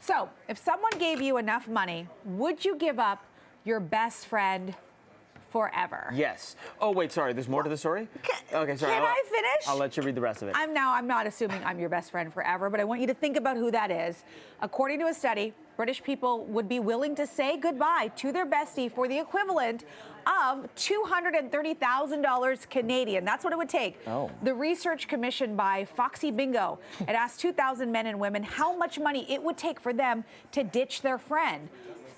So, if someone gave you enough money, would you give up your best friend forever? Yes. Oh, wait, sorry. There's more to the story? Okay, sorry. Can I finish? I'll let you read the rest of it. I'm not assuming I'm your best friend forever, but I want you to think about who that is. According to a study, British people would be willing to say goodbye to their bestie for the equivalent of $230,000 Canadian. That's what it would take. Oh. The research commissioned by Foxy Bingo, it asked 2,000 men and women how much money it would take for them to ditch their friend.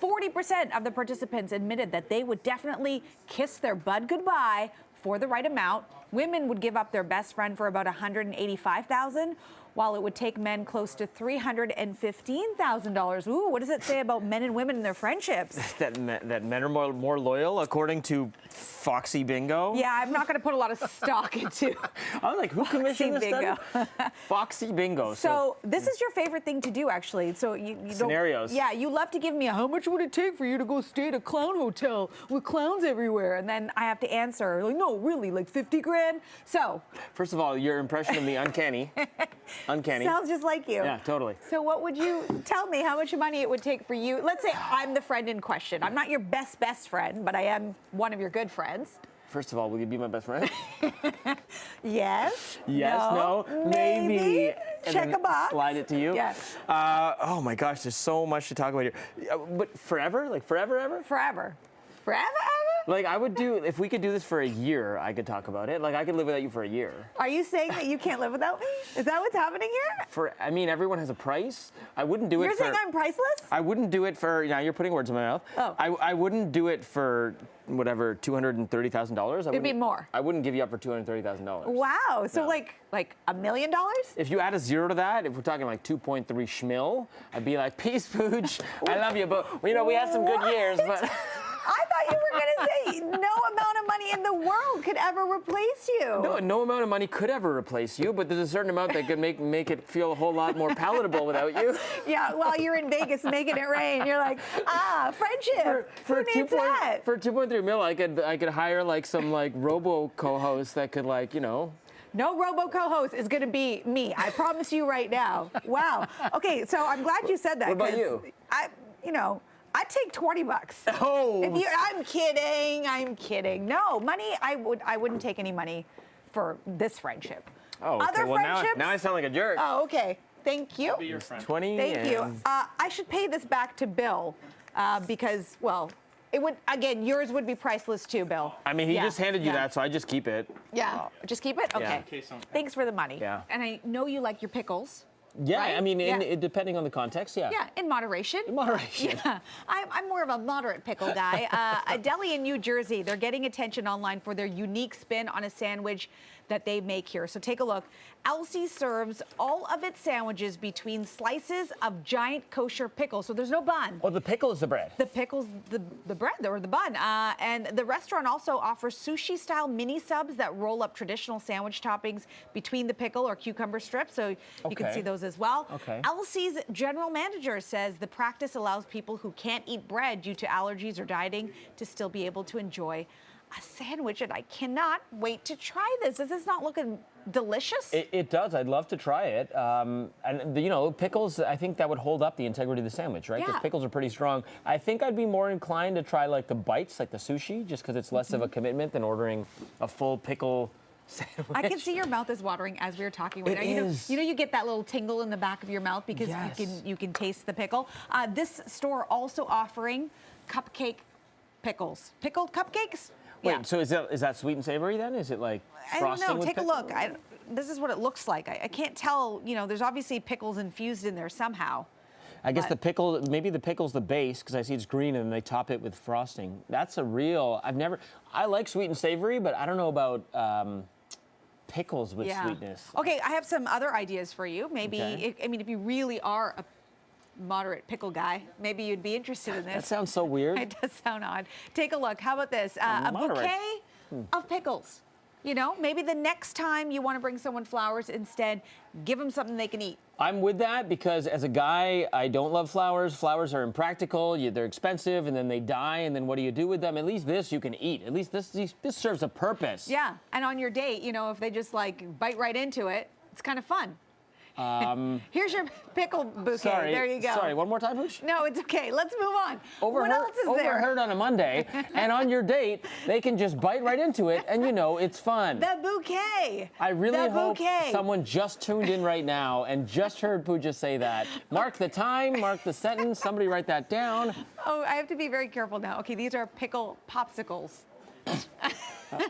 40% of the participants admitted that they would definitely kiss their bud goodbye for the right amount. Women would give up their best friend for about $185,000, while it would take men close to $315,000. Ooh, what does it say about men and women and their friendships? that men are more loyal, according to Foxy Bingo? Yeah, I'm not going to put a lot of stock into I'm like, who commissioned this Bingo. study? Foxy Bingo. So this is your favorite thing to do, actually. So you Scenarios. Yeah, you love to give me how much would it take for you to go stay at a clown hotel with clowns everywhere? And then I have to answer, like, no, really, like 50 grand? So. First of all, your impression of me, uncanny. Uncanny. Sounds just like you. Yeah, totally. So what would you tell me how much money it would take for you? Let's say I'm the friend in question. I'm not your best friend, but I am one of your good friends. First of all, will you be my best friend? Yes. Yes, no, maybe. Check a box. Slide it to you. Yes. Oh my gosh, there's so much to talk about here. But forever? Like forever, ever? Forever. Forever, ever? Like I would do, if we could do this for a year, I could talk about it. Like I could live without you for a year. Are you saying that you can't live without me? Is that what's happening here? I mean, everyone has a price. I wouldn't do it for. You're saying I'm priceless? I wouldn't do it for, you're putting words in my mouth. Oh. I wouldn't do it for whatever, $230,000. It'd be more. I wouldn't give you up for $230,000. Wow. So No. like $1 million? If you add a zero to that, if we're talking like 2.3 schmil, I'd be like, peace, Pooch. I love you, but we had some good years, but. I thought you were going to say no amount of money in the world could ever replace you. No amount of money could ever replace you, but there's a certain amount that could make it feel a whole lot more palatable without you. Yeah, while you're in Vegas making it rain, you're like, friendship. Who needs that? For 2.3 mil, I could hire like some like robo co-host that could like, No robo co-host is going to be me. I promise you right now. Wow. Okay, so I'm glad you said that. What about you? I'd take $20. Oh. I'm kidding. No, money, I wouldn't take any money for this friendship. Oh, okay. Other friendships? Now I sound like a jerk. Oh, okay. Thank you. I'll be your friend. 20. Thank you. I should pay this back to Bill because, well, it would, again, yours would be priceless too, Bill. I mean, he just handed you that, so I just keep it. Yeah. Just keep it? Okay. Yeah. Thanks for the money. Yeah. And I know you like your pickles. Yeah, Right? I mean, Yeah. depending on the context, yeah. Yeah, in moderation. In moderation. Yeah. I'm more of a moderate pickle guy. A deli in New Jersey, they're getting attention online for their unique spin on a sandwich that they make here. So take a look. Elsie serves all of its sandwiches between slices of giant kosher pickles. So there's no bun. Oh, the pickle is the bread. The pickle's the bread or the bun. And the restaurant also offers sushi-style mini subs that roll up traditional sandwich toppings between the pickle or cucumber strips. So you can Okay. see those as well. Okay. Elsie's general manager says the practice allows people who can't eat bread due to allergies or dieting to still be able to enjoy a sandwich, and I cannot wait to try this. Is this not looking delicious? It does. I'd love to try it. And pickles, I think that would hold up the integrity of the sandwich, right? Yeah. Because pickles are pretty strong. I think I'd be more inclined to try like the bites, like the sushi, just because it's less of a commitment than ordering a full pickle sandwich. I can see your mouth is watering as we were talking right It now. is. You know, you get that little tingle in the back of your mouth because Yes. you can taste the pickle. This store also offering cupcake pickles, pickled cupcakes. Wait, Yeah. so is that sweet and savory then? Is it like I don't frosting know. with Take pickle? a look. This is what it looks like. I can't tell. There's obviously pickles infused in there somehow. I guess But- the pickle, maybe the pickle's the base because I see it's green and then they top it with frosting. That's a real, I like sweet and savory, but I don't know about pickles with sweetness. Okay, I have some other ideas for you. Maybe, Okay. if you really are a moderate pickle guy, maybe you'd be interested in this. That sounds so weird. It does sound odd. Take a look. How about this? A Moderate. bouquet of pickles. Maybe the next time you want to bring someone flowers, instead, give them something they can eat. I'm with that because as a guy, I don't love flowers. Flowers are impractical. They're expensive, and then they die, and then what do you do with them? At least this you can eat. At least this serves a purpose. Yeah, and on your date, if they just bite right into it, it's kind of fun. Here's your pickle bouquet. Sorry, there you go. Sorry, one more time, Hooch? No, it's okay. Let's move on. What else is there? Overheard on a Monday, and on your date, they can just bite right into it, and you know it's fun. The bouquet. I really hope bouquet. someone just tuned in right now and just heard Pooja say that. Mark the time, mark the sentence, somebody write that down. Oh, I have to be very careful now. Okay, these are pickle popsicles.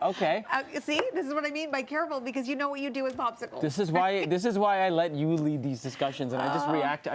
Okay. See, this is what I mean by careful, because you know what you do with popsicles. This is why I let you lead these discussions, and I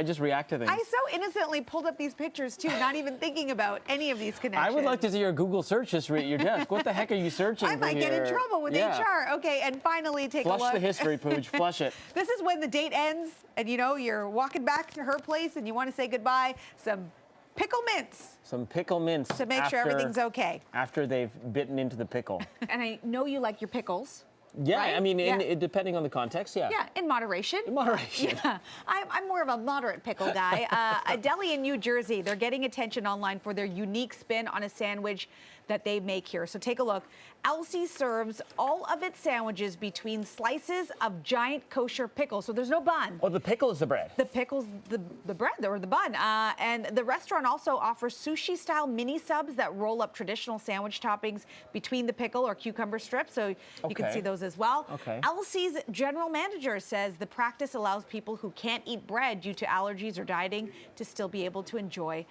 just react to things. I so innocently pulled up these pictures too, not even thinking about any of these connections. I would like to see your Google search history at your desk. What the heck are you searching? I might get in trouble with HR. Okay, and finally take a look. Flush the history, Pooch. Flush it. This is when the date ends, and you know you're walking back to her place, and you want to say goodbye. Some pickle mints. Some pickle mints. To make sure everything's okay. After they've bitten into the pickle. And I know you like your pickles. Yeah, right? I mean, depending on the context, yeah. Yeah, in moderation. In moderation. Yeah, I'm more of a moderate pickle guy. A deli in New Jersey, they're getting attention online for their unique spin on a sandwich that they make here. So take a look. Elsie serves all of its sandwiches between slices of giant kosher pickles. So there's no bun. Oh, the pickle is the bread. The pickle's the bread or the bun. And the restaurant also offers sushi-style mini subs that roll up traditional sandwich toppings between the pickle or cucumber strips. So you can see those as well. Okay. Elsie's general manager says the practice allows people who can't eat bread due to allergies or dieting to still be able to enjoy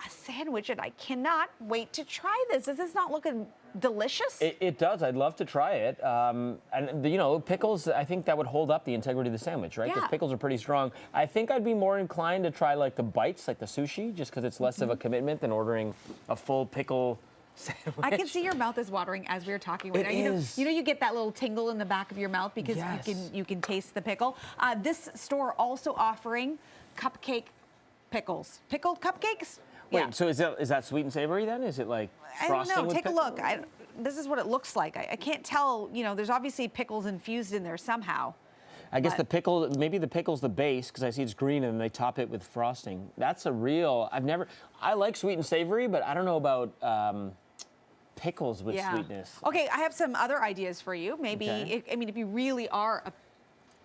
a sandwich, and I cannot wait to try this. Is this not looking delicious? It does. I'd love to try it. And you know, pickles, I think that would hold up the integrity of the sandwich, right? Because pickles are pretty strong. I think I'd be more inclined to try like the bites, like the sushi, just because it's less of a commitment than ordering a full pickle sandwich. I can see your mouth is watering as we are talking right now. You know, you get that little tingle in the back of your mouth because you can taste the pickle. This store also offering cupcake pickles, pickled cupcakes. Wait, so is that sweet and savory then? Is it like frosting? I don't know. with Take a look. This is what it looks like. I can't tell. You know, there's obviously pickles infused in there somehow. I guess maybe the pickle's the base, because I see it's green and they top it with frosting. That's a real, I like sweet and savory, but I don't know about pickles with sweetness. Okay, I have some other ideas for you. Maybe, if you really are a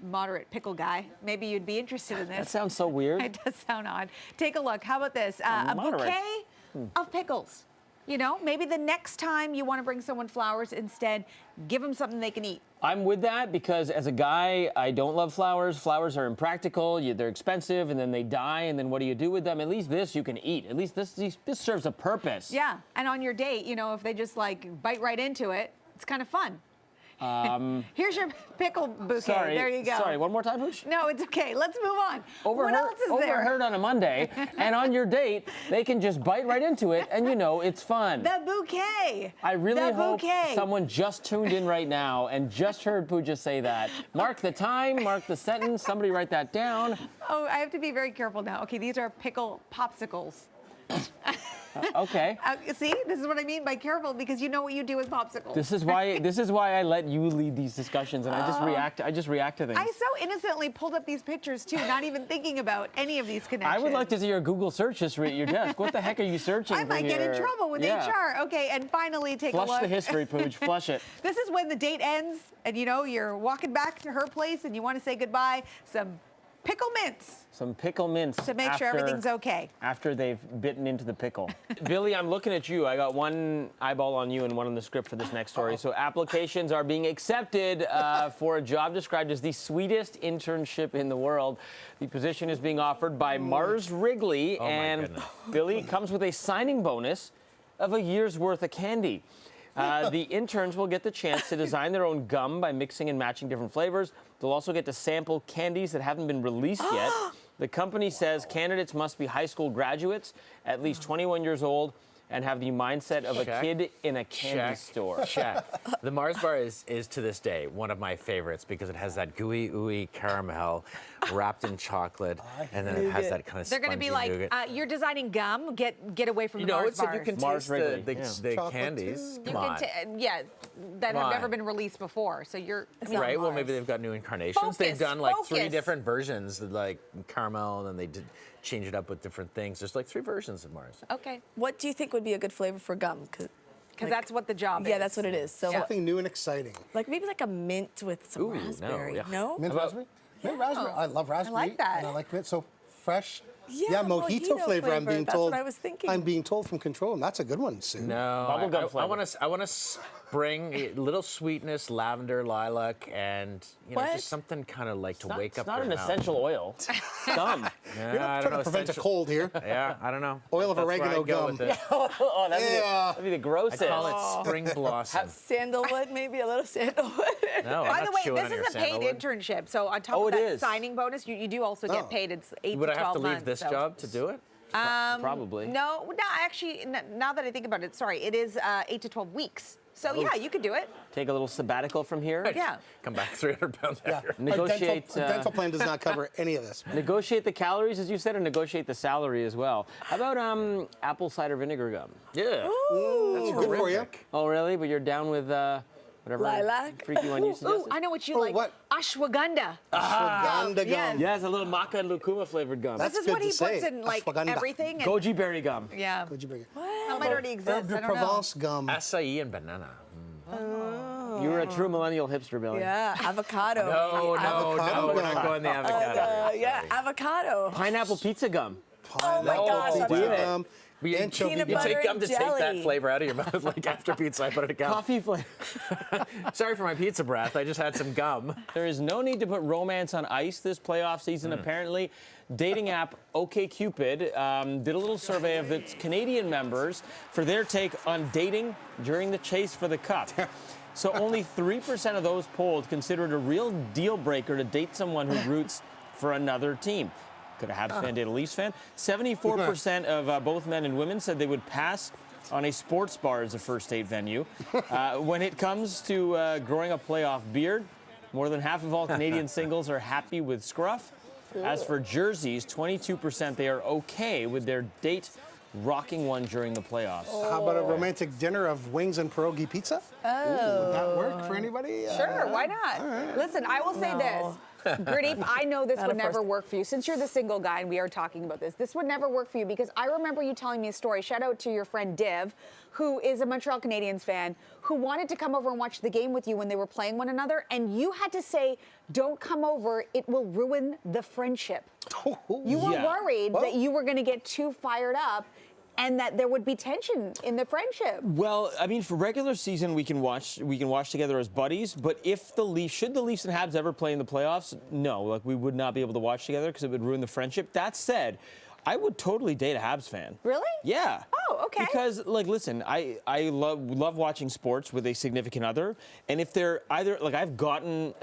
moderate pickle guy, maybe you'd be interested in this. That sounds so weird. It does sound odd. Take a look. How about this? A bouquet of pickles. You know, maybe the next time you want to bring someone flowers, instead, give them something they can eat. I'm with that, because as a guy, I don't love flowers. Flowers are impractical. They're expensive, and then they die, and then what do you do with them? At least this you can eat. At least this serves a purpose. Yeah, and on your date, you know, if they just like bite right into it, it's kind of fun. Here's your pickle bouquet. There you go. Sorry, one more time, Hooch? No, it's okay. Let's move on. What else is there? Overheard on a Monday, and on your date, they can just bite right into it, and you know it's fun. The bouquet. I really hope someone just tuned in right now and just heard Pooja say that. Mark the time, mark the sentence, somebody write that down. Oh, I have to be very careful now. Okay, these are pickle popsicles. Okay. See, this is what I mean by careful, because you know what you do with popsicles. This is why I let you lead these discussions, and I just react to things. I so innocently pulled up these pictures too, not even thinking about any of these connections. I would like to see your Google search history at your desk. What the heck are you searching? I might get in trouble with HR. Okay, and finally take a look. Flush the history, Pooch. Flush it. This is when the date ends, and you know you're walking back to her place, and you want to say goodbye. Some pickle mints. Some pickle mints. To make sure everything's okay. After they've bitten into the pickle. Billy, I'm looking at you. I got one eyeball on you and one on the script for this next story. So applications are being accepted for a job described as the sweetest internship in the world. The position is being offered by Mars Wrigley, and Billy comes with a signing bonus of a year's worth of candy. The interns will get the chance to design their own gum by mixing and matching different flavors. They'll also get to sample candies that haven't been released yet. The company says candidates must be high school graduates, at least 21 years old, and have the mindset of a kid in a candy store. Check. The Mars bar is to this day one of my favorites, because it has that gooey, ooey caramel wrapped in chocolate, and then it has that kind of They're going to be like, you're designing gum, get away from the Mars bars. You can Mars taste Wrigley, the candies. You Come on. that have never been released before. So you're right. Well, maybe they've got new incarnations. They've done like 3 different versions, like caramel, and then they did change it up with different things. There's like 3 versions of Mars. Okay. What do you think would be a good flavor for gum? Because that's what the job is. Yeah, that's what it is. So Something new and exciting. like maybe like a mint with some raspberry. yeah. No? Mint raspberry? Maybe raspberry. I love raspberry. that. And I like it. So fresh. Yeah, mojito flavor. I'm being That's told. what I was thinking. I'm being told from control, and that's a good one, Sue. No, Bubblegum flavor. I want to spring, a little sweetness, lavender, lilac, and What? just something kind of like to wake up It's not your an mouth. essential oil. It's gum. Yeah, You're I not don't trying to know, prevent a essential- cold here. Yeah, I don't know. Oil of That's where oregano I'd go gum. with it. Oh, that'd be the I grossest. call it spring blossom. Sandalwood, maybe a little sandalwood. No, By I'm the not way, chewing this on is your a paid sandalwood. internship. So on top Oh, of it that is. signing bonus, you do also Oh. get paid. It's 8 Would to I 12 have to months. leave this so- job to do it? Probably. No, actually, now that I think about it, sorry, it is 8 to 12 weeks. So Oh. yeah, you could do it. Take a little sabaticcal from here. Yeah. Come back 300 pounds Yeah. heavier. Negotiate, Our dental plan does not cover any of this. Negotiate the calories, as you said, and negotiate the salary as well. How about apple cider vinegar gum? Yeah. Ooh, good for you. Terrific. Oh, really? But you're down with whatever Lilac? freaky one you suggested? Ooh, I know what you Oh, like. what? Ashwagandha. Ashwagandha gum. yes. Yes, a little maca and lucuma flavored gum. That's This is good what to he say. puts in like Ashwagandha. everything. And, Goji berry gum. yeah. Would you bring it? That might already exist. Herb de I don't know. Provence gum. Acai and banana. You're a true millennial hipster, Billy. Yeah, avocado. No, Avocado we're not gum. going the avocado. Yeah, avocado. Pineapple pizza gum. Oh my gosh, Pineapple I'm pizza it. gum. You, Anchovy Peanut you gum. butter take gum to and take that jelly. flavor out of your mouth, like after pizza, I put it in gum. Coffee flavor. Sorry for my pizza breath. I just had some gum. There is no need to put romance on ice this playoff season, apparently. Dating app OkCupid did a little survey of its Canadian members for their take on dating during the chase for the cup. So only 3% of those polled considered a real deal breaker to date someone who roots for another team. Could a Habs fan date a Leafs fan? 74% of both men and women said they would pass on a sports bar as a first date venue. When it comes to growing a playoff beard, more than half of all Canadian singles are happy with scruff. As for jerseys, 22% they are okay with their date rocking one during the playoffs. How about a romantic dinner of wings and pierogi pizza? Oh. Would that work for anybody? Sure, why not? Listen, I will say this. Gritty, I know this would never work for you. Since you're the single guy and we are talking about this would never work for you because I remember you telling me a story. Shout out to your friend Div, who is a Montreal Canadiens fan, who wanted to come over and watch the game with you when they were playing one another, and you had to say, don't come over, it will ruin the friendship. You were Yeah. worried that you were going to get too fired up and that there would be tension in the friendship. Well, I mean, for regular season, we can watch together as buddies. But if should the Leafs and Habs ever play in the playoffs, no, like we would not be able to watch together because it would ruin the friendship. That said, I would totally date a Habs fan. Really? Yeah. Oh, okay. Because, like, listen, I love watching sports with a significant other, and if they're either, like, I've gotten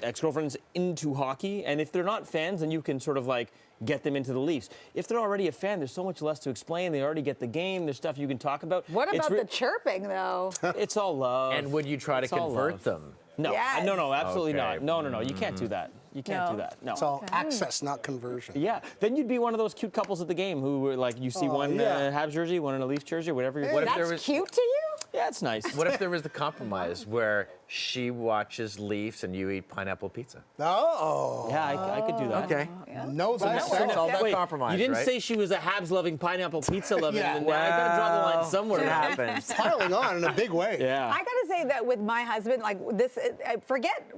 ex-girlfriends into hockey, and if they're not fans, then you can sort of, like, get them into the Leafs. If they're already a fan, there's so much less to explain. They already get the game. There's stuff you can talk about. What It's about the chirping, though? It's all love. And would you try to It's all convert love. them? No, Yes. no, absolutely Okay. not. No, you can't do that. You can't No. do that. No. It's all access, not conversion. Yeah, then you'd be one of those cute couples at the game who were like, you see one yeah. Habs jersey, one in a Leafs jersey, whatever. What if That's there was cute to you? Yeah, it's nice. What if there was the compromise where she watches Leafs and you eat pineapple pizza? Oh. Yeah, I could do that. Okay. No, that's It's all about Wait, compromise, you didn't right? say she was a Habs-loving, pineapple pizza-loving. Yeah. and I gotta draw the line Well, somewhere. It happens. piling on in a big way. Yeah. I gotta say that with my husband, like this, forget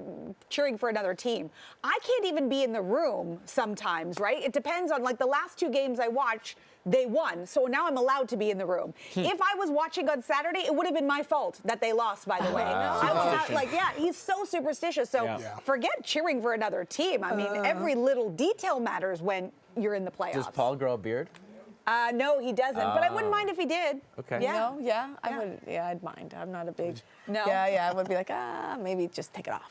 cheering for another team. I can't even be in the room sometimes, right? It depends on, like, the last 2 games I watched, they won. So now I'm allowed to be in the room. If I was watching on Saturday, it would have been my fault that they lost, by the way. I will have, like, yeah, he's so superstitious. So Yeah. Yeah. forget cheering for another team. I mean, every little detail matters when you're in the playoffs. Does Paul grow a beard? No, he doesn't. But I wouldn't mind if he did. Okay. Yeah. No, yeah, I would. Yeah, I'd mind. I'm not a big. No? Yeah, I would be like, maybe just take it off.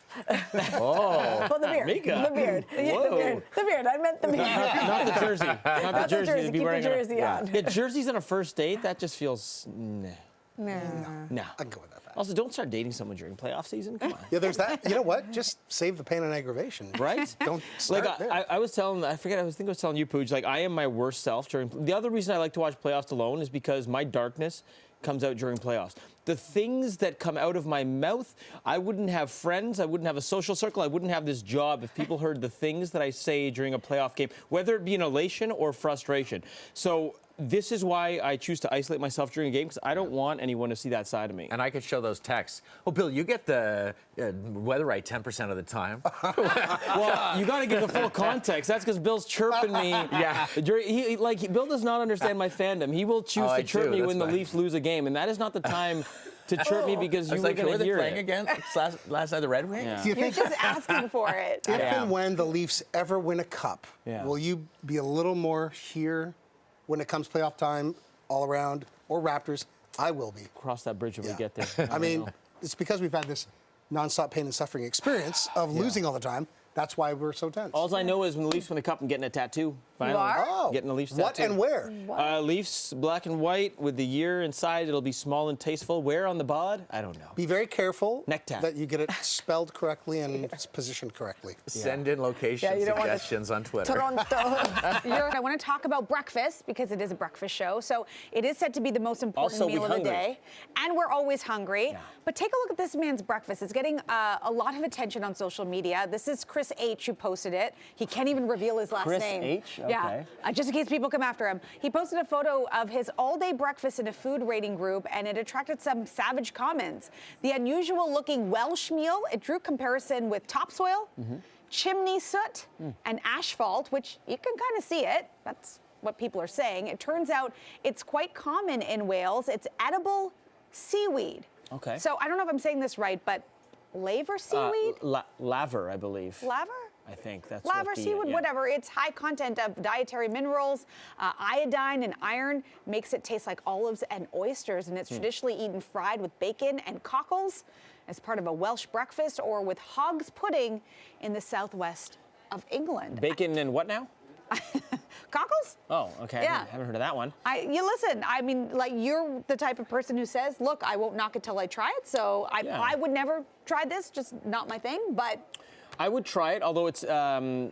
Oh. Well, the beard. Mika. The beard. Yeah, the Whoa. beard. The beard. I meant the beard. Not the jersey. Not the jersey. to be Keep the wearing on a- jersey on. Yeah, jerseys on a first date, that just feels, nah. Nah. I can go with that. Also, don't start dating someone during playoff season. Come on. Yeah, there's that. You know what? Just save the pain and aggravation. Right? Don't start Like there. I was telling, I think I was telling you, Pooj, like I am my worst self during. The other reason I like to watch playoffs alone is because my darkness comes out during playoffs. The things that come out of my mouth, I wouldn't have friends, I wouldn't have a social circle, I wouldn't have this job if people heard the things that I say during a playoff game, whether it be an elation or frustration. So this is why I choose to isolate myself during a game, because I don't want anyone to see that side of me. And I could show those texts. Oh, Bill, you get the weather right 10% of the time. Well, you got to give the full context. That's because Bill's chirping me. Yeah. Bill does not understand my fandom. He will choose to chirp me when the Leafs lose a game, and that is not the time to chirp me because you were going to hear playing it. again last night, the Red Wings? Yeah. Do you You're think just asking for it. if and when the Leafs ever win a cup, Yeah. will you be a little more here when it comes playoff time all around, or Raptors? I will be. Cross that bridge when we Yeah. get there. I mean, it's because we've had this nonstop pain and suffering experience of losing all the time. That's why we're so tense. All I know is when the Leafs win a cup, I'm getting a tattoo. Finally. are? Oh, Getting a Leafs what tattoo. and where? Leafs, black and white, with the year inside. It'll be small and tasteful. Where on the bod? I don't know. Be very careful Neck tap. that you get it spelled correctly and it's positioned correctly. Send in location you don't want to- suggestions on Twitter. Toronto. I want to talk about breakfast because it is a breakfast show. So it is said to be the most important Also, we meal of the hungry. day. And we're always hungry. Yeah. But take a look at this man's breakfast. It's getting a lot of attention on social media. This is Chris H. who posted it. He can't even reveal his last Chris name. H? Yeah. Okay. Just in case people come after him. He posted a photo of his all-day breakfast in a food rating group, and it attracted some savage comments. The unusual-looking Welsh meal, it drew comparison with topsoil, chimney soot, and asphalt, which you can kind of see it. That's what people are saying. It turns out it's quite common in Wales. It's edible seaweed. Okay. So I don't know if I'm saying this right, but laver seaweed? Laver, I believe. Laver? I think that's Laver, what the, seaweed, yeah. whatever. It's high content of dietary minerals. Iodine and iron makes it taste like olives and oysters, and it's traditionally eaten fried with bacon and cockles as part of a Welsh breakfast or with hog's pudding in the southwest of England. Bacon and what now? Cockles? Oh, okay. Yeah. I haven't heard of that one. You listen, I mean, like, you're the type of person who says, look, I won't knock it till I try it, so I would never try this, just not my thing, but... I would try it, although it's. I'm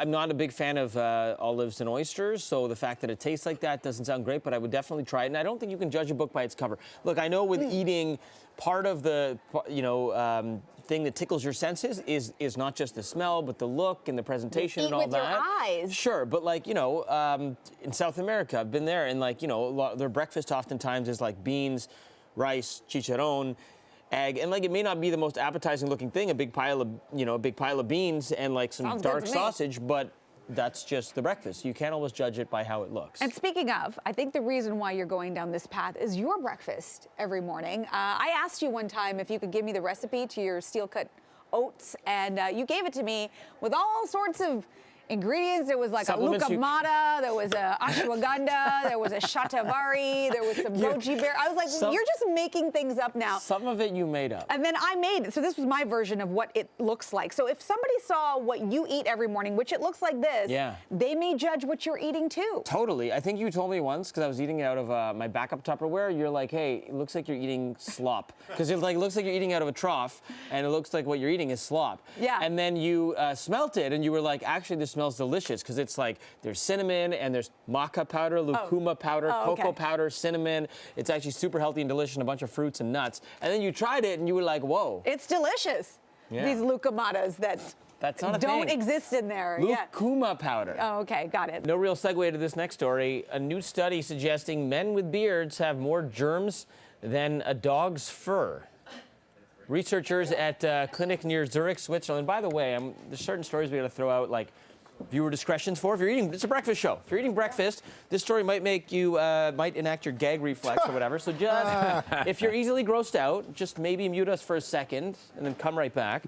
not a big fan of olives and oysters, so the fact that it tastes like that doesn't sound great. But I would definitely try it, and I don't think you can judge a book by its cover. Look, I know with eating, part of the thing that tickles your senses is not just the smell, but the look and the presentation and all with your that. eyes. Sure, but like in South America, I've been there, and like their breakfast oftentimes is like beans, rice, chicharron, egg, and like it may not be the most appetizing looking thing, a big pile of beans and like some Sounds good dark to me. sausage, but that's just the breakfast. You can't always judge it by how it looks. And speaking of, I think the reason why you're going down this path is your breakfast every morning. I asked you one time if you could give me the recipe to your steel-cut oats, and you gave it to me with all sorts of ingredients. There was like a Supplements lucamata, there was a ashwagandha, there was a shatavari, there was some goji berry. I was like, you're just making things up now. Some of it you made up. And then I made it. So this was my version of what it looks like. So if somebody saw what you eat every morning, which it looks like this, they may judge what you're eating too. Totally. I think you told me once, because I was eating out of my backup Tupperware, you're like, hey, it looks like you're eating slop. Because it looks like you're eating out of a trough, and it looks like what you're eating is slop. Yeah. And then you smelt it, and you were like, actually, this smells delicious, because it's like, there's cinnamon, and there's maca powder, lucuma powder, cocoa powder, cinnamon. It's actually super healthy and delicious, and a bunch of fruits and nuts. And then you tried it, and you were like, whoa. It's delicious. Yeah. These lucamatas That's not a don't thing. exist in there. Lucuma powder. Oh, okay, got it. No real segue to this next story. A new study suggesting men with beards have more germs than a dog's fur. Researchers at a clinic near Zurich, Switzerland. By the way, there's certain stories we got to throw out, like viewer discretions for. If you're eating, it's a breakfast show. If you're eating breakfast, this story might make you, might enact your gag reflex or whatever. So just, if you're easily grossed out, just maybe mute us for a second and then come right back.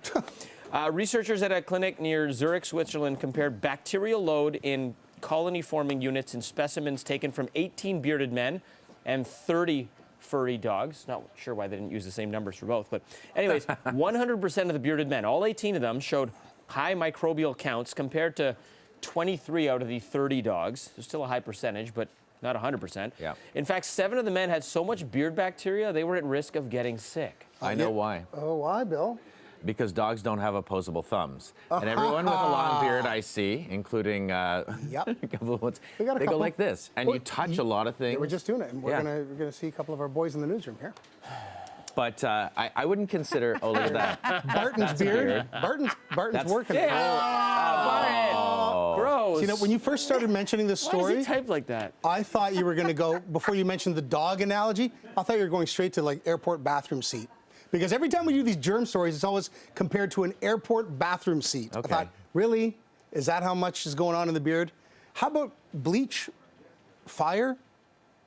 Researchers at a clinic near Zurich, Switzerland compared bacterial load in colony-forming units in specimens taken from 18 bearded men and 30 furry dogs. Not sure why they didn't use the same numbers for both, but anyways, 100% of the bearded men, all 18 of them, showed high microbial counts compared to 23 out of the 30 dogs. There's still a high percentage, but not 100%. Yeah. In fact, 7 of the men had so much beard bacteria, they were at risk of getting sick. I know why. Oh, why, Bill? Because dogs don't have opposable thumbs. And everyone with a long beard I see, including a couple of ones, We got a they go couple. like this. And you touch a lot of things. Yeah, we're just doing it, and we're gonna see a couple of our boys in the newsroom here. But I wouldn't consider, oh, look at that. Barton's beard. Barton's working. Gross. gross. You know, when you first started mentioning this Why does story, he type like that? I thought you were going to go, before you mentioned the dog analogy, I thought you were going straight to like airport bathroom seat. Because every time we do these germ stories, it's always compared to an airport bathroom seat. Okay. I thought, really? Is that how much is going on in the beard? How about bleach, fire,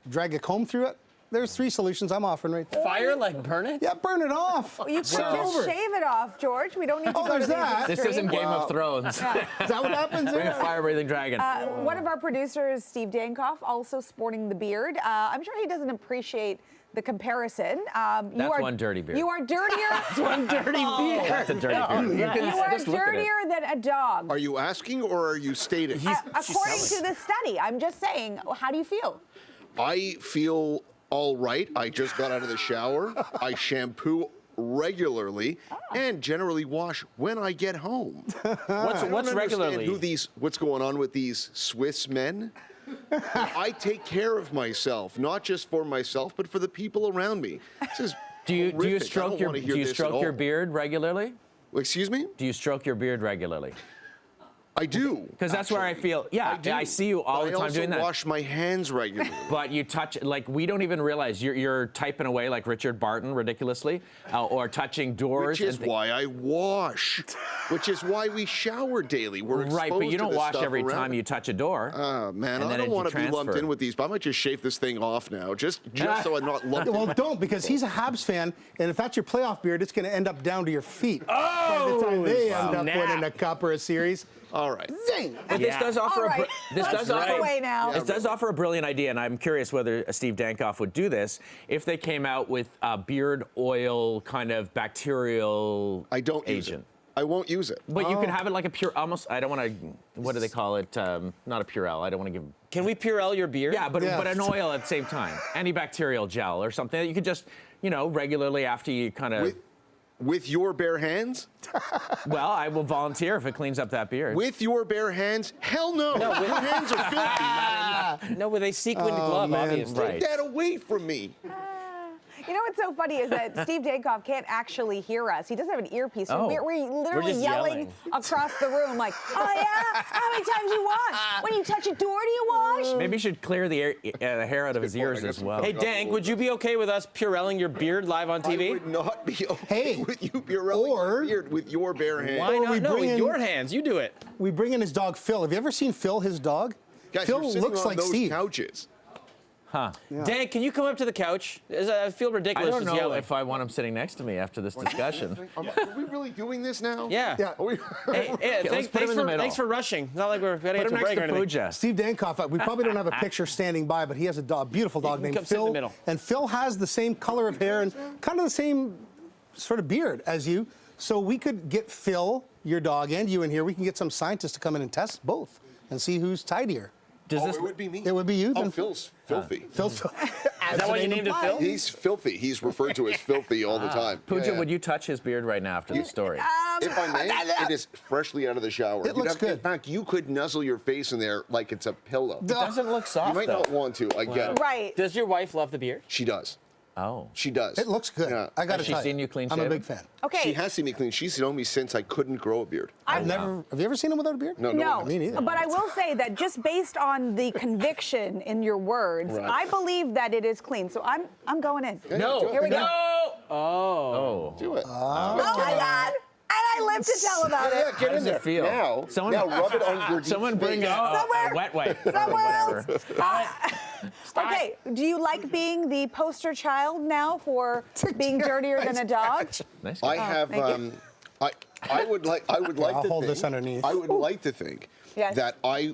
drag a comb through it? There's 3 solutions I'm offering right there. Fire, like burn it? Yeah, burn it off. You could Start just over. shave it off, George. We don't need to Oh, go to there's these that. This extremes. isn't Game of Thrones. Is that what happens Bring a there? fire-breathing dragon. One of our producers, Steve Dankoff, also sporting the beard. I'm sure he doesn't appreciate the comparison. That's one dirty beard. You are dirtier. That's one dirty beard. That's a dirty beard. You can You are just look at it. dirtier than a dog. Are you asking or are you stating? According to the study, I'm just saying. How do you feel? I feel all right. I just got out of the shower. I shampoo regularly and generally wash when I get home. What's regularly? What's going on with these Swiss men? I take care of myself, not just for myself, but for the people around me. This is Do you horrific. I stroke don't your wanna hear this at all. beard regularly? Excuse me? Do you stroke your beard regularly? I do. Because that's where I actually. feel. Yeah, do. I see you all But the time doing I that. also wash my hands regularly. But you touch, like, we don't even realize you're typing away like Richard Barton ridiculously, or touching doors. Which is why I wash. Which is why we shower daily. We're Right, but exposed you to don't this wash stuff every around time it. you touch a door. Man, and I then don't want to be lumped transfer. in with these, but I might just shave this thing off now, just so I'm not lumped in. Well, don't, because he's a Habs fan, and if that's your playoff beard, it's going to end up down to your feet. By the time they end up snap. winning a cup or a series. All right. Zing! But this does offer All right. this Let's does step offer away now. This does offer a brilliant idea, and I'm curious whether Steve Dankoff would do this if they came out with a beard oil kind of bacterial I don't agent. use it. I won't use it. But you can have it like a pure, almost. I don't want to. What do they call it? Not a Purell. I don't want to give. Can we Purell your beard? Yeah, but Yeah. an oil at the same time, antibacterial gel or something that you could just, regularly after you kind of. With your bare hands? Well, I will volunteer if it cleans up that beard. With your bare hands? Hell no. Your hands are filthy. No, with a sequined glove, man. obviously. Right. Take that away from me. You know what's so funny is that Steve Dankoff can't actually hear us. He doesn't have an earpiece. So Oh. we're literally just yelling across the room like, oh yeah? How many times you wash? When you touch a door, do you wash? Maybe you should clear the hair out of his ears as well. Hey, Dank, would you be okay with us Purelling your beard live on I TV? would not be okay Hey, with you Purelling or- your beard with your bare hands. Why Or we not? No, bring with in- your hands. You do it. We bring in his dog, Phil. Have you ever seen Phil, his dog? Guys, Phil you're sitting looks on like those Steve. couches. Dank, can you come up to the couch? I feel I ridiculous don't just know yelling. if I want him sitting next to me after this discussion. Are we really doing this now? Yeah. Yeah. Are we? Hey, let's put him in the middle. thanks for rushing. Not like we're ready Put to him break next or to anything. Pooja. Steve Dankoff, we probably don't have a picture standing by, but he has a dog, beautiful dog can named come sit in Phil. the middle. And Phil has the same color of hair and kind of the same sort of beard as you. So we could get Phil, your dog, and you in here. We can get some scientists to come in and test both and see who's tidier. Does this? It would be me. It would be you. Oh, then Phil's filthy. Phil's. Is that why you named it Phil? He's filthy. He's referred to as filthy all the time. Pooja, Yeah. would you touch his beard right now after the story? If I may, it is freshly out of the shower. It looks In good. fact, you could nuzzle your face in there like it's a pillow. It doesn't look You soft might though. not want to. I get it. Right. Does your wife love the beard? She does. Oh. She does. It looks good. Yeah. I got to Has she tell seen you clean I'm a shaven? big fan. Okay. She has seen me clean. She's known me since I couldn't grow a beard. I've never. Have you ever seen him without a beard? No, Me neither. but I will say that just based on the conviction in your words, Right. I believe that it is clean. So I'm going in. No. Here we go. No. Oh. Do it. Oh my God! And I live to tell about it. Get How does it feel? Now, Someone- now rub it on your deep Someone bring face. a Somewhere. wet wipe. Somewhere Whatever. else. Okay, do you like being the poster child now for being dirtier than a dog? Nice. I have. thank you. I would like. I would like I'll to hold think, this underneath. I would like to think Yes. that I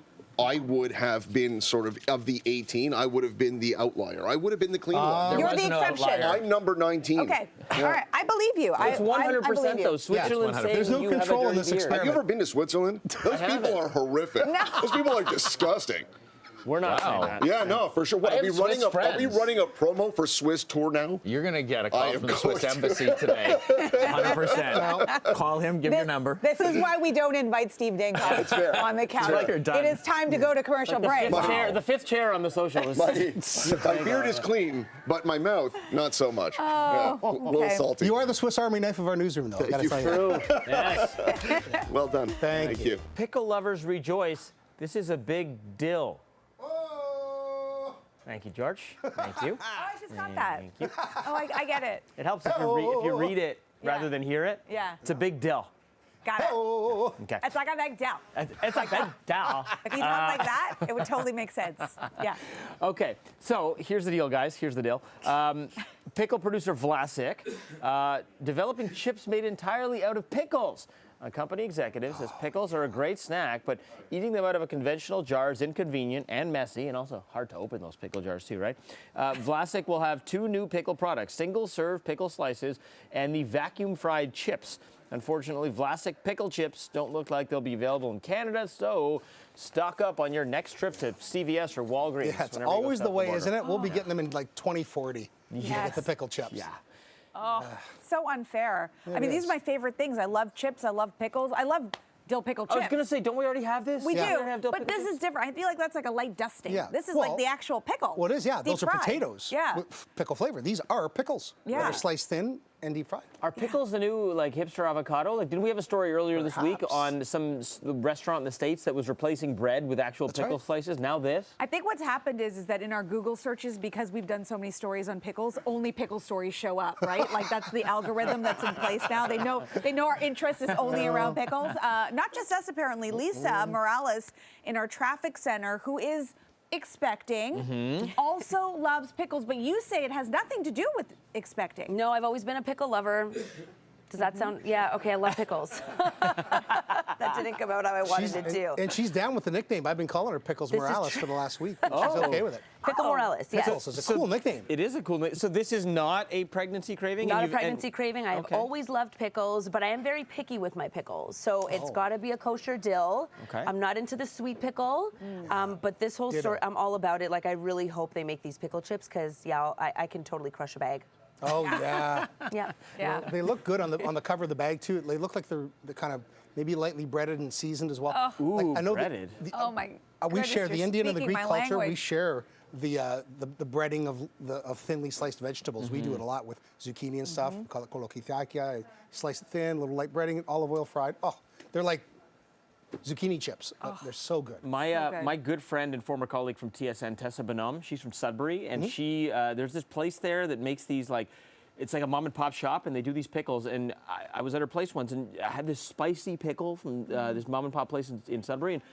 would have been sort of the 18. I would have been the outlier. I would have been the clean one. There You're was the no exception. outlier. I'm number 19. Okay, all right, I believe you. It's 100% though. Switzerland Yes, 100%. saying There's no you have a control in dirty this beard. experiment. Have you ever been to Switzerland? Those people are horrific. No. Those people are disgusting. We're not Wow. saying that. Yeah, no, for sure. What, I are we have running Swiss Are we friends. running a promo for Swiss tour now? You're gonna get a I call am from the Swiss going to. embassy today. 100%. Call him. Give your number. This is why we don't invite Steve Dankoff fair. on the couch. You're done. It is time to go to commercial break. The fifth chair on the social is. My beard is clean, but my mouth not so much. Yeah, a little okay. salty. You are the Swiss Army knife of our newsroom, though. I gotta you. tell you. Yes. Well done. Thank you. Pickle lovers rejoice. This is a big dill. Oh. Thank you, George. Thank you. Oh, I just got that. Thank you. Oh, I get it. It helps if you read it rather Yeah. than hear it. Yeah. It's a big dill. Got it. Oh. Okay. It's like a big down. It's like big dill. If you talk like that, it would totally make sense. Yeah. Okay, so here's the deal, guys. Here's the deal. Pickle producer Vlasic developing chips made entirely out of pickles. A company executive says pickles are a great snack, but eating them out of a conventional jar is inconvenient and messy, and also hard to open those pickle jars too, right? Vlasic will have 2 new pickle products: single-serve pickle slices and the vacuum-fried chips. Unfortunately, Vlasic pickle chips don't look like they'll be available in Canada, so stock up on your next trip to CVS or Walgreens. Yeah, it's whenever you go always south the of way, border. isn't it? We'll be getting them in like 2040 Yes. with the pickle chips. Yeah. So unfair. I mean, these is. are my favorite things. I love chips. I love pickles. I love dill pickle chips. I was going to say, don't we already have this? We Yeah. do, We already have dill but pickle this chips? is different. I feel like that's like a light dusting. Yeah. This is Well, like the actual pickle. Well, it is, yeah. Those are Deep fried. potatoes Yeah. with pickle flavor. These are pickles. Yeah. They're sliced thin and deep fried. Are pickles the new like hipster avocado? Like, didn't we have a story earlier this week Perhaps. on some restaurant in the States that was replacing bread with actual pickle right. slices? Now this? I think what's happened is that in our Google searches, because we've done so many stories on pickles, only pickle stories show up, right? Like that's the algorithm that's in place now. They know our interest is only around pickles. Not just us, apparently. Lisa Morales in our traffic center, who is expecting, also loves pickles, but you say it has nothing to do with expecting. No, I've always been a pickle lover. Does that sound? Yeah, okay, I love pickles. That didn't come out how I wanted it to. And she's down with the nickname. I've been calling her Pickles This is Morales true. for the last week. She's okay with it. Pickle Morales, yes. Pickles is a cool nickname. It is a cool name. So this is not a pregnancy craving? Not And a you've- and- pregnancy craving. I've Okay. always loved pickles, but I am very picky with my pickles. So it's got to be a kosher dill. Okay. I'm not into the sweet pickle, but this whole Ditto. story, I'm all about it. Like, I really hope they make these pickle chips because, yeah, I can totally crush a bag. Oh, yeah. Yeah. Yeah. They look good on the cover of the bag, too. They look like they're kind of maybe lightly breaded and seasoned as well. Ooh, Like, I know that breaded. Oh my we goodness, share the you're Indian and the speaking Greek my culture. We language. share the breading of thinly sliced vegetables. We do it a lot with zucchini and stuff. We call it kolokithakia. Slice it thin, little light breading, olive oil fried. Oh, they're like zucchini chips. They're so good. My good. my good friend and former colleague from TSN, Tessa Bonhomme, she's from Sudbury, and she there's this place there that makes these like. It's like a mom and pop shop, and they do these pickles. And I was at her place once, and I had this spicy pickle from this mom and pop place in Sudbury, and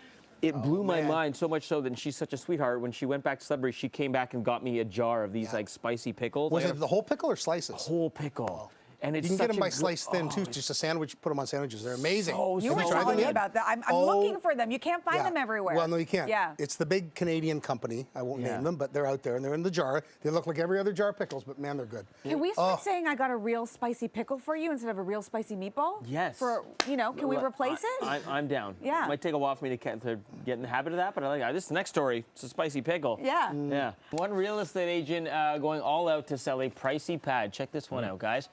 it blew my man. mind so much so that she's such a sweetheart. When she went back to Sudbury, she came back and got me a jar of these like spicy pickles. Was like it the whole pickle or slices? whole pickle? And it's You can get such them a by good- sliced thin, too. Just a sandwich, put them on sandwiches. They're amazing. So You Have were tried telling them me yet? about that. I'm Oh, looking for them. You can't find yeah. them everywhere. Well, no, you can't. Yeah. It's the big Canadian company. I won't Yeah. name them, but they're out there, and they're in the jar. They look like every other jar of pickles, but man, they're good. Can we start saying I got a real spicy pickle for you instead of a real spicy meatball? Yes. For, can we replace it? I'm down. Yeah. It might take a while for me to get in the habit of that, but I like this next story. It's a spicy pickle. Yeah. Yeah. One real estate agent going all out to sell a pricey pad. Check this one out, guys.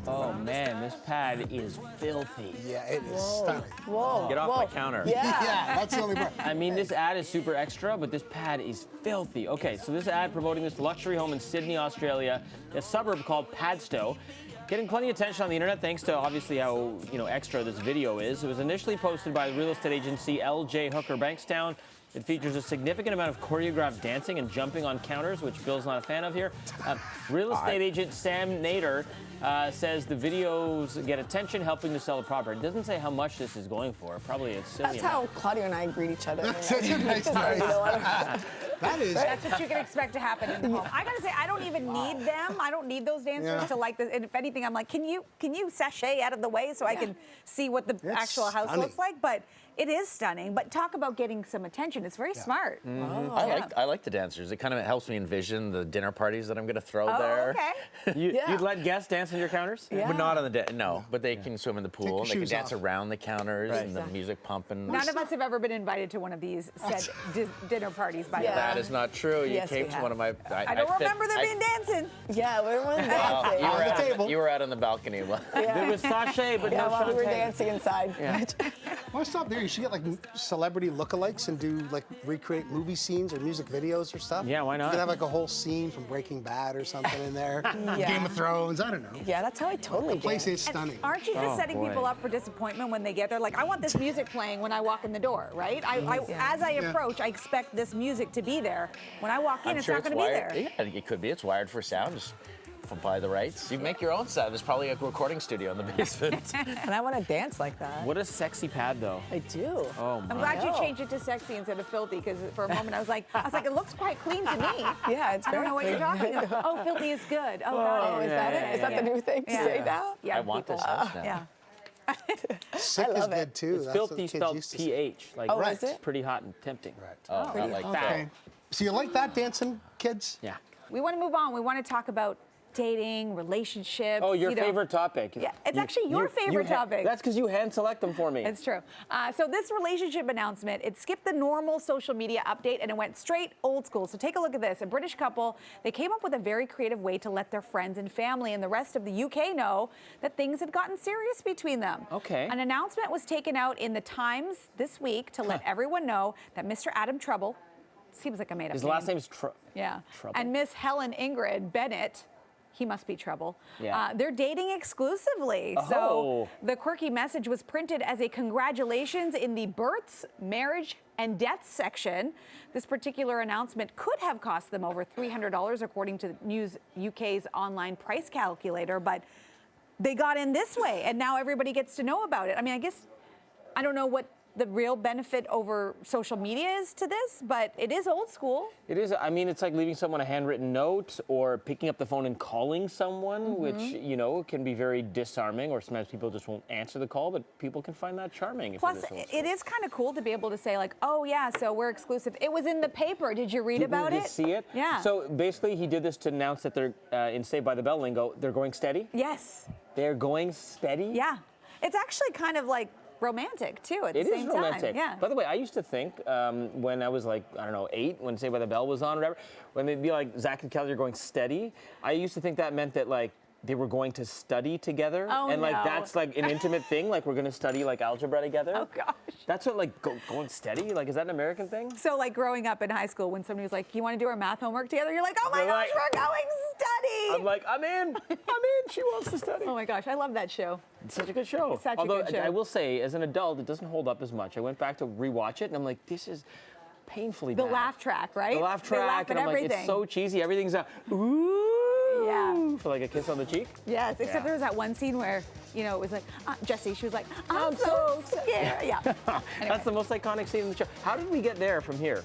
Oh man, this pad is filthy. Yeah, it is stunning. Whoa. Get off my counter. Yeah, that's the only part. I mean, this ad is super extra, but this pad is filthy. Okay, so this ad promoting this luxury home in Sydney, Australia, a suburb called Padstow, getting plenty of attention on the internet thanks to obviously how extra this video is. It was initially posted by the real estate agency LJ Hooker Bankstown. It features a significant amount of choreographed dancing and jumping on counters, which Bill's not a fan of here. Real estate agent Sam Nader says the videos get attention, helping to sell the property. It doesn't say how much this is going for. Probably it's silly. That's how Claudia and I greet each other. That's a nice That is. That's what you can expect to happen in the home. I gotta say, I don't even need them. I don't need those dancers Yeah. to like this. And if anything, I'm like, can you sashay out of the way so I can see what the It's actual house stunning. looks like? But it is stunning. But talk about getting some attention. routine. It's very smart. I like the dancers. It kind of helps me envision the dinner parties that I'm going to throw Oh, there. okay. You'd let guests dance on your counters? But not on the no. But they can swim in the pool. your They can shoes dance off. around the counters and the music pumping. None of us have ever been invited to one of these said dinner parties, by the way. That is not true. You Yes, we came to have. one of my. I don't remember there being dancing. Yeah, we were dancing. You were the out table. You were out on the balcony. There was sachet, but Yeah, no while we were Shantae. dancing inside. Why stop there? You should get like celebrity lookalikes and do like recreate movie scenes or music videos or stuff. Yeah, why You not? could have like a whole scene from Breaking Bad or something in there. Yeah. Game of Thrones. I don't know. Yeah, that's how I totally The place dance. is stunning. Aren't you just setting boy. people up for disappointment when they get there? Like, I want this music playing when I walk in the door, right? As I approach, I expect this music to be there. When I walk in, I'm it's sure not going to be wired. there. Yeah, it could be. It's wired for sound. Just buy the rights. You make your own sound. There's probably a recording studio in the basement. And I want to dance like that. What a sexy pad, though. I do. Oh, I'm my. glad you changed it to sexy instead of filthy, because for a moment I was like, it looks quite clean to me. Yeah, it's I don't very know what you're clean. talking about. Oh, filthy is good. Oh, got it. Is that it? Is that the new thing to say now? Yeah, I want this people. house now. Yeah. Sick I is love good it. too. It's That's what filthy kids spelled used to say. PH. Like, Oh, is it? pretty hot and tempting. Right. Oh, I like that. Okay. So you like that dancing, kids? Yeah. We want to move on. We want to talk about dating, relationships. Oh, your you know. favorite topic. Yeah, it's actually your favorite topic. That's because you hand select them for me. It's true. So this relationship announcement, it skipped the normal social media update and it went straight old school. So take a look at this. A British couple, they came up with a very creative way to let their friends and family and the rest of the UK know that things had gotten serious between them. Okay. An announcement was taken out in the Times this week to let everyone know that Mr. Adam Trouble, seems like a made-up His name. last name's Yeah. Trouble. And Miss Helen Ingrid Bennett, he must be trouble. Yeah. They're dating exclusively. Oh. So the quirky message was printed as a congratulations in the births, marriage, and deaths section. This particular announcement could have cost them over $300, according to News UK's online price calculator, but they got in this way, and now everybody gets to know about it. I mean, I guess, I don't know what the real benefit over social media is to this, but it is old school. It is. I mean, it's like leaving someone a handwritten note or picking up the phone and calling someone, which, you know, can be very disarming, or sometimes people just won't answer the call, but people can find that charming. Plus, if it is old it school. is kind of cool to be able to say, like, oh, yeah, so we're exclusive. It was in the paper. Did you read about Did it? you see it? Yeah. So basically, he did this to announce that they're, in Saved by the Bell lingo, they're going steady. Yes. They're going steady? Yeah. It's actually kind of like romantic, too, at the It same is romantic. time. Yeah. By the way, I used to think when I was like, I don't know, 8, when Saved by the Bell was on or whatever, when they'd be like, Zach and Kelly are going steady, I used to think that meant that, like, they were going to study together. Oh, and, like, no. that's, like, an intimate thing. Like, we're going to study, like, algebra together. Oh, gosh. That's what, like, going steady? Like, is that an American thing? So, like, growing up in high school, when somebody was like, you want to do our math homework together? You're like, oh, my They're gosh, like- we're going study. I'm like, I'm in. I'm in. She wants to study. Oh, my gosh, I love that show. It's such a good show. It's such a Although, good show. I will say, as an adult, it doesn't hold up as much. I went back to rewatch it, and I'm like, this is painfully The bad. laugh track, right? The laugh They track, laugh and at I'm like, everything. it's so cheesy. Everything's a ooh, Yeah. for like a kiss on the cheek. Yes, except Yeah. there was that one scene where, you know, it was like, Jessie, she was like, I'm so scared. Yeah. Anyway. That's the most iconic scene in the show. How did we get there from here?